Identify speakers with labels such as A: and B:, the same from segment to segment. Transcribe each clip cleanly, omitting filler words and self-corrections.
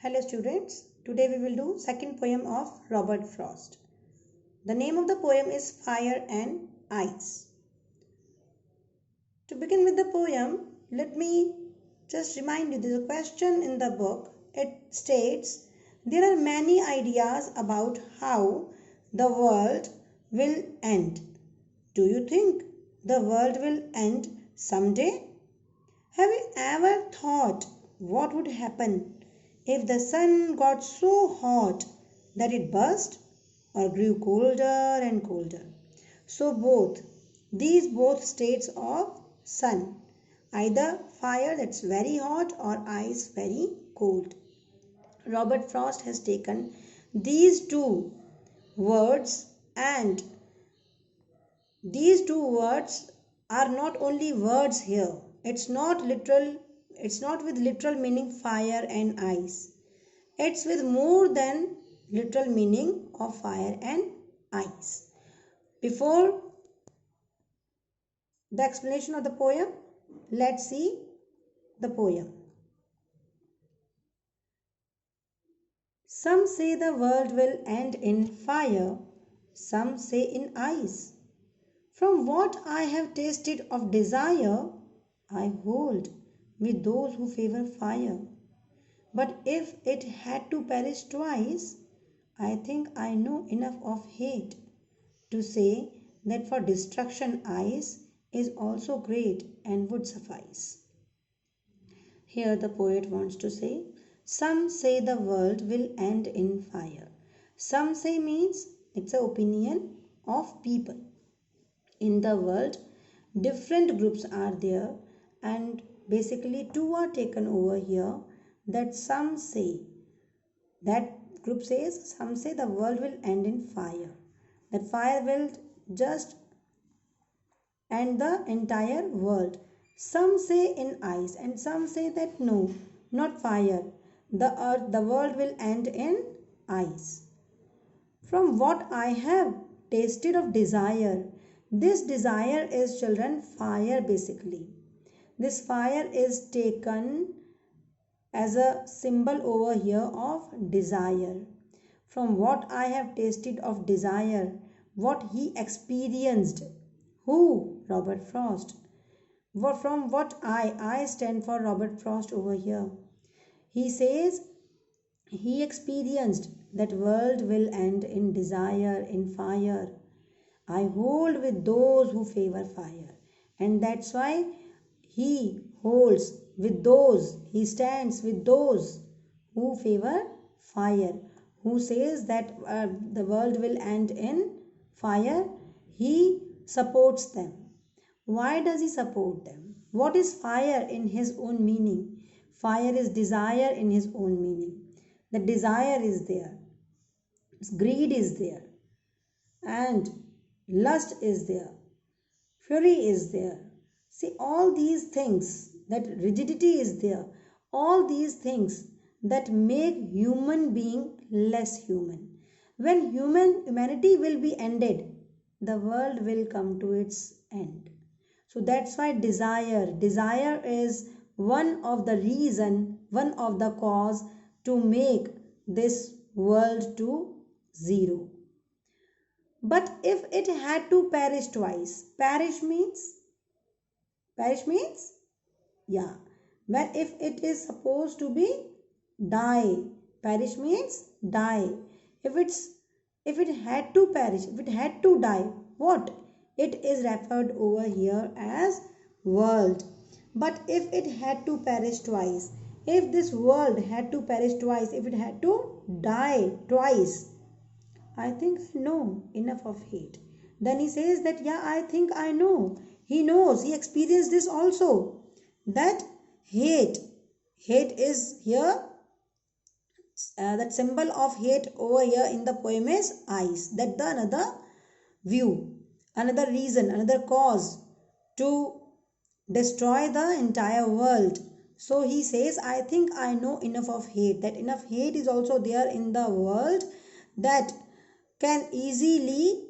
A: Hello students, today we will do second poem of Robert Frost. The name of the poem is Fire and Ice. To begin with the poem, let me just remind you there's a question in the book. It states, there are many ideas about how the world will end. Do you think the world will end someday? Have you ever thought what would happen if the sun got so hot that it burst or grew colder and colder? So these both states of sun, either fire that's very hot or ice very cold. Robert Frost has taken these two words, and these two words are not only words here. It's not with literal meaning fire and ice. It's with more than literal meaning of fire and ice. Before the explanation of the poem, let's see the poem. Some say the world will end in fire, some say in ice. From what I have tasted of desire, I hold with those who favor fire. But if it had to perish twice, I think I know enough of hate to say that for destruction ice is also great and would suffice. Here the poet wants to say, some say the world will end in fire. Some say means it's an opinion of people. In the world, different groups are there, and basically two are taken over here. That some say, that group says, some say the world will end in fire. That fire will just end the entire world. Some say in ice, and some say that no, not fire. The world will end in ice. From what I have tasted of desire, this desire is, children, fire basically. This fire is taken as a symbol over here of desire. From what I have tasted of desire, what he experienced. Who? Robert Frost. From what I stand for Robert Frost over here. He says he experienced that world will end in desire, in fire. I hold with those who favor fire. And that's why he holds with those, he stands with those who favor fire. Who says that the world will end in fire? He supports them. Why does he support them? What is fire in his own meaning? Fire is desire in his own meaning. The desire is there. Greed is there. And lust is there. Fury is there. See, all these things, that rigidity is there. All these things that make human being less human. When humanity will be ended, the world will come to its end. So that's why desire is one of the reason, one of the cause to make this world to zero. But if it had to perish twice, perish means, yeah, when if it is supposed to be die, perish means die. If it had to perish, if it had to die, what? It is referred over here as world. But if it had to perish twice, if this world had to perish twice, if it had to die twice, I think I know enough of hate. Then he says that, yeah, I think I know. He knows, he experienced this also. That hate is here, that symbol of hate over here in the poem is ice. That the another view, another reason, another cause to destroy the entire world. So he says, I think I know enough of hate. That enough hate is also there in the world that can easily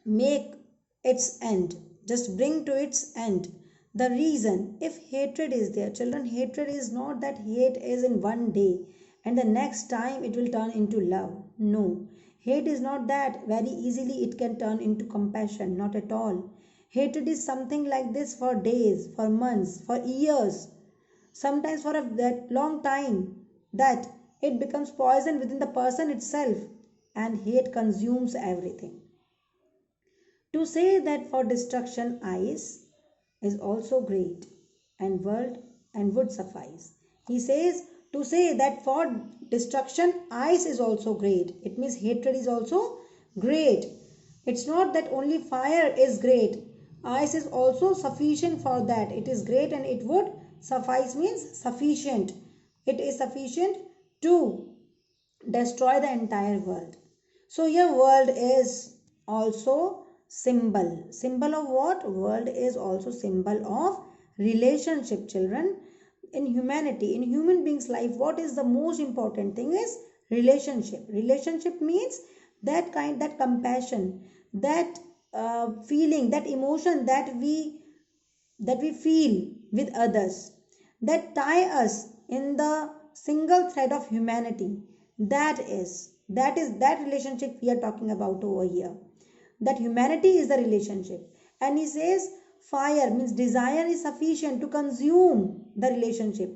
A: make its end, just bring to its end. The reason, if hatred is there, children, hatred is not that hate is in one day and the next time it will turn into love. No, hate is not that. Very easily it can turn into compassion. Not at all. Hatred is something like this for days, for months, for years, sometimes for that long time, that it becomes poison within the person itself, and hate consumes everything. To say that for destruction ice is also great and world and would suffice. He says to say that for destruction ice is also great. It means hatred is also great. It's not that only fire is great. Ice is also sufficient for that. It is great and it would suffice means sufficient. It is sufficient to destroy the entire world. So your world is also symbol. Symbol of what? World is also symbol of relationship, children. In humanity, in human beings life, what is the most important thing is relationship. Relationship means that compassion, that feeling, that emotion that we feel with others, that tie us in the single thread of humanity. That is that relationship we are talking about over here. That humanity is the relationship. And he says fire means desire is sufficient to consume the relationship.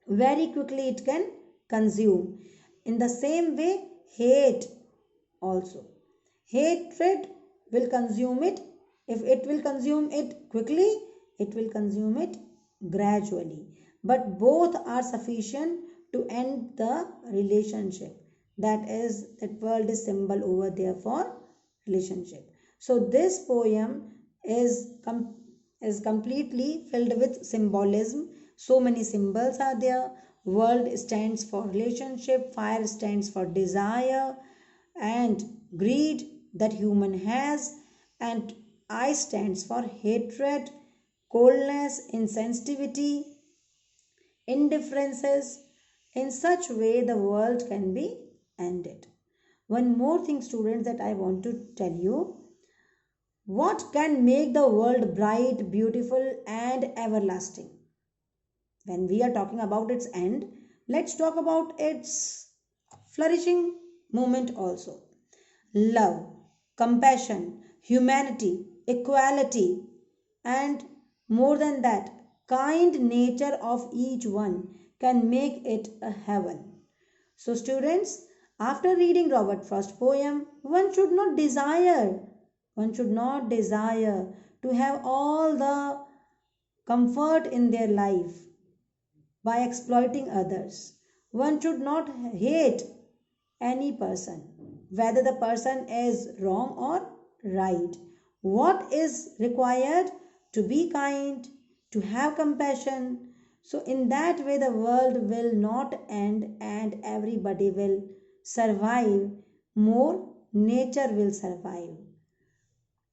A: Very quickly it can consume. In the same way, hate also. Hatred will consume it. If it will consume it quickly, it will consume it gradually. But both are sufficient to end the relationship. That world is symbol over there for relationship. So this poem is completely filled with symbolism. So many symbols are there. World stands for relationship, fire stands for desire and greed that human has, and I stands for hatred, coldness, insensitivity, indifferences. In such way the world can be ended. One more thing, students, that I want to tell you. What can make the world bright, beautiful, and everlasting? When we are talking about its end, let's talk about its flourishing moment also. Love, compassion, humanity, equality, and more than that, kind nature of each one can make it a heaven. So, students, after reading Robert Frost's poem, one should not desire to have all the comfort in their life by exploiting others. One should not hate any person, whether the person is wrong or right. What is required? To be kind, to have compassion. So, in that way, the world will not end and everybody will survive. More, nature will survive.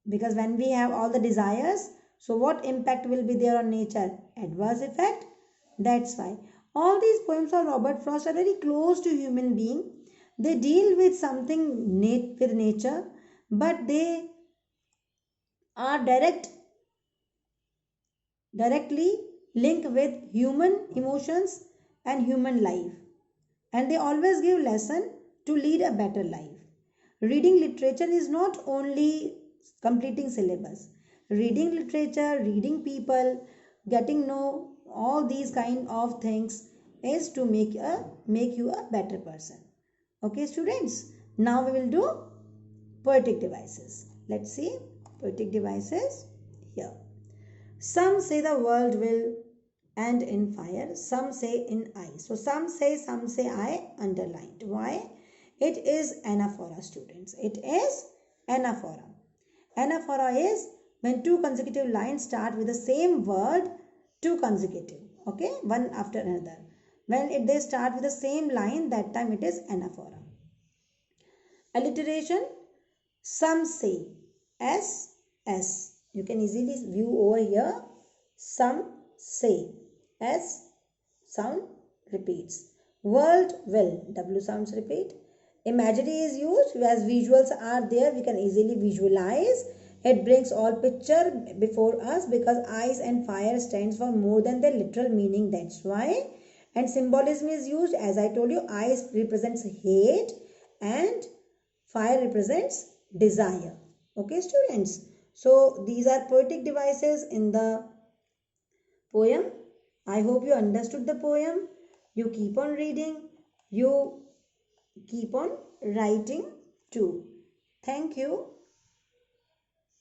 A: Because when we have all the desires, so what impact will be there on nature? Adverse effect. That's why all these poems of Robert Frost are very close to human being. They deal with something with nature, but they are directly linked with human emotions and human life, and they always give lesson to lead a better life. Reading literature is not only completing syllabus. Reading literature, reading people, getting know all these kind of things is to make you a better person. Okay, students. Now we will do poetic devices. Let's see poetic devices here. Some say the world will end in fire, some say in ice. So some say, I underlined. Why? It is anaphora, students. It is anaphora. Anaphora is when two consecutive lines start with the same word, two consecutive. Okay, one after another. When they start with the same line, that time it is anaphora. Alliteration. Some say, S. You can easily view over here. Some say, S sound repeats. World will, W sounds repeat. Imagery is used. As visuals are there, we can easily visualize. It brings all picture before us because ice and fire stands for more than their literal meaning. That's why. And symbolism is used, as I told you, ice represents hate and fire represents desire. Okay, students. So these are poetic devices in the poem. I hope you understood the poem. You keep on reading. You keep on writing too. Thank you.